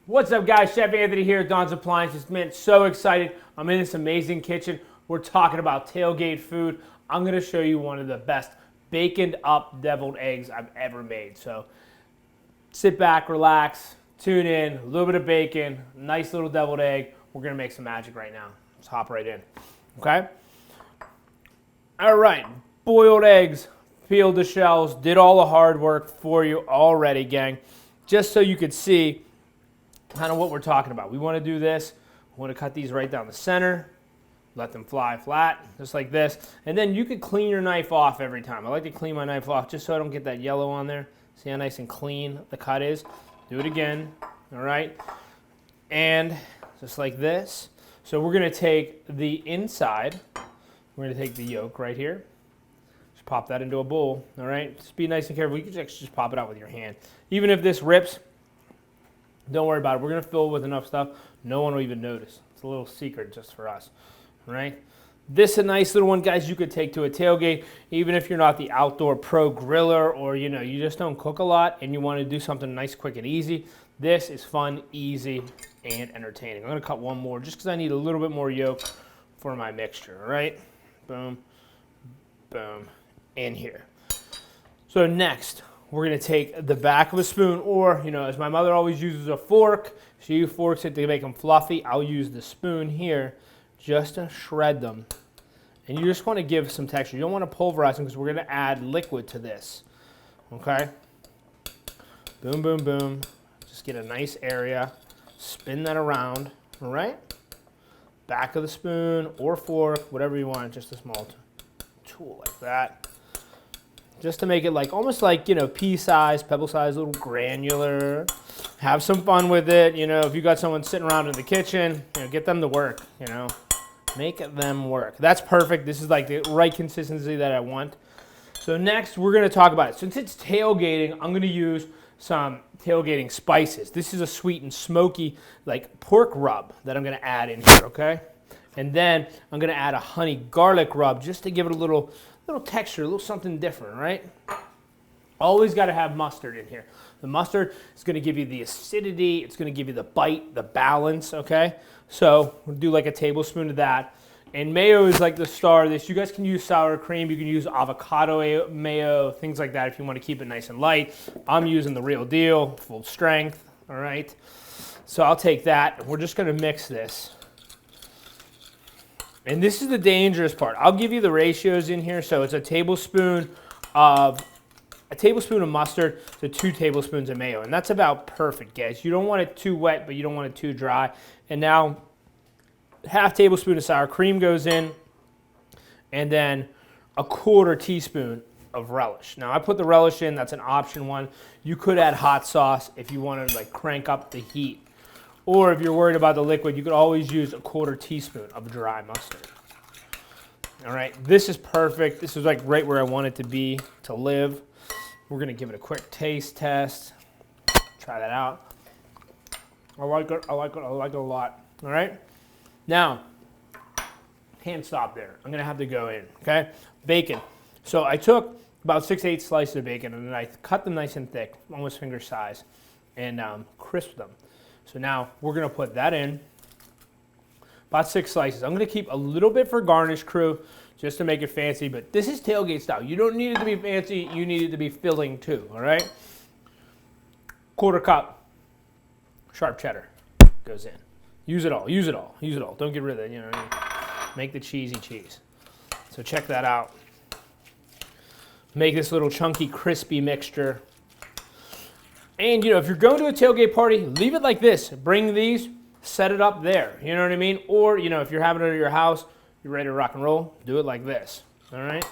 What's up, guys? Chef Anthony here at Don's Appliances. Man, so excited. I'm in this amazing kitchen. We're talking about tailgate food. I'm going to show you one of the best baconed up deviled eggs I've ever made. So sit back, relax, tune in, a little bit of bacon, nice little deviled egg. We're going to make some magic right now. Let's hop right in. Okay? All right. Boiled eggs, peeled the shells, did all the hard work for you already, gang. Just so you could see kind of what we're talking about. We want to do this. We want to cut these right down the center, let them fly flat, just like this. And then you could clean your knife off every time. I like to clean my knife off just so I don't get that yellow on there. See how nice and clean the cut is? Do it again, all right? And just like this. So we're going to take the inside. We're going to take the yolk right here. Just pop that into a bowl, all right? Just be nice and careful. You can actually just pop it out with your hand. Even if this rips, don't worry about it. We're going to fill it with enough stuff. No one will even notice. It's a little secret just for us, right? This is a nice little one, guys, you could take to a tailgate, even if you're not the outdoor pro griller or, you know, you just don't cook a lot and you want to do something nice, quick, and easy. This is fun, easy, and entertaining. I'm going to cut one more just because I need a little bit more yolk for my mixture, all right? Boom, boom, in here. So next, we're going to take the back of a spoon, or, you know, as my mother always uses a fork, she forks it to make them fluffy. I'll use the spoon here just to shred them. And you just want to give some texture. You don't want to pulverize them because we're going to add liquid to this. Okay? Boom, boom, boom. Just get a nice area. Spin that around. All right? Back of the spoon or fork, whatever you want. Just a small tool like that. Just to make it like almost like, you know, pea size, pebble size, a little granular. Have some fun with it. You know, if you got someone sitting around in the kitchen, you know, get them to work, you know. Make them work. That's perfect. This is like the right consistency that I want. So next, we're going to talk about it. Since it's tailgating, I'm going to use some tailgating spices. This is a sweet and smoky, like pork rub that I'm going to add in here, okay? And then I'm going to add a honey garlic rub just to give it a little texture, a little something different, right? Always got to have mustard in here. The mustard is going to give you the acidity. It's going to give you the bite, the balance, okay? So we'll do like a tablespoon of that. And mayo is like the star of this. You guys can use sour cream. You can use avocado mayo, things like that if you want to keep it nice and light. I'm using the real deal, full strength, all right? So I'll take that. We're just going to mix this. And this is the dangerous part. I'll give you the ratios in here. So it's a tablespoon of mustard to 2 tablespoons of mayo. And that's about perfect, guys. You don't want it too wet, but you don't want it too dry. And now, half tablespoon of sour cream goes in. And then a 1/4 teaspoon of relish. Now, I put the relish in. That's an option one. You could add hot sauce if you want to like crank up the heat. Or if you're worried about the liquid, you could always use a 1/4 teaspoon of dry mustard. All right, this is perfect. This is like right where I want it to be, to live. We're gonna give it a quick taste test. Try that out. I like it a lot. All right, now, can't stop there. I'm gonna have to go in, okay? Bacon. So I took about 6 to 8 slices of bacon and then I cut them nice and thick, almost finger size, and crisped them. So now we're going to put that in, about 6 slices. I'm going to keep a little bit for garnish, crew, just to make it fancy, but this is tailgate style. You don't need it to be fancy, you need it to be filling too, all right? 1/4 cup sharp cheddar goes in. Use it all, use it all, use it all. Don't get rid of it, you know what I mean? Make the cheesy cheese. So check that out. Make this little chunky, crispy mixture. And, you know, if you're going to a tailgate party, leave it like this. Bring these, set it up there. You know what I mean? Or, you know, if you're having it at your house, you're ready to rock and roll, do it like this. All right?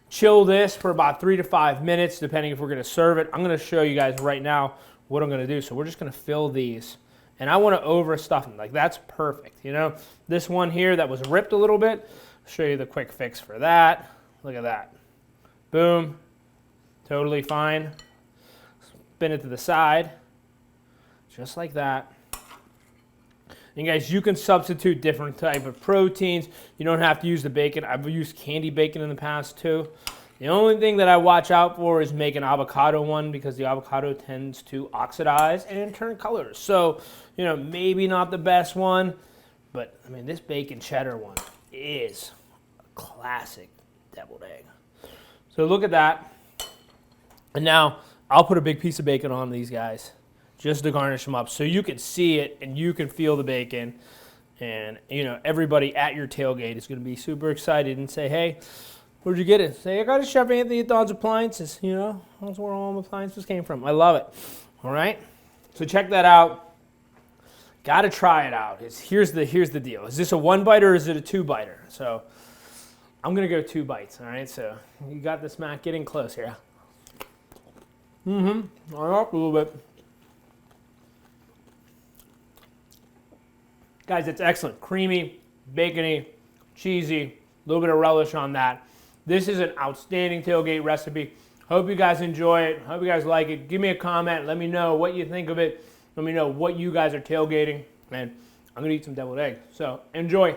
Chill this for about 3 to 5 minutes, depending if we're going to serve it. I'm going to show you guys right now what I'm going to do. So we're just going to fill these. And I want to overstuff them. Like, that's perfect. You know, this one here that was ripped a little bit, I'll show you the quick fix for that. Look at that. Boom. Totally fine. Spin it to the side, just like that. And guys, you can substitute different type of proteins. You don't have to use the bacon. I've used candy bacon in the past too. The only thing that I watch out for is make an avocado one because the avocado tends to oxidize and turn colors. So, you know, maybe not the best one, but I mean, this bacon cheddar one is a classic deviled egg. So look at that. And now I'll put a big piece of bacon on these guys just to garnish them up so you can see it and you can feel the bacon. And, you know, everybody at your tailgate is going to be super excited and say, hey, where'd you get it? Say, I got it, Chef Anthony at Don's Appliances. You know, that's where all my appliances came from. I love it. All right? So check that out. Got to try it out. Here's the deal. Is this a 1-biter or is it a 2-biter? So I'm going to go 2 bites. All right? So you got this, Matt. Getting close here. All up a little bit. Guys, it's excellent. Creamy, bacony, cheesy, a little bit of relish on that. This is an outstanding tailgate recipe. Hope you guys enjoy it. Hope you guys like it. Give me a comment. Let me know what you think of it. Let me know what you guys are tailgating. And I'm going to eat some deviled egg. So enjoy.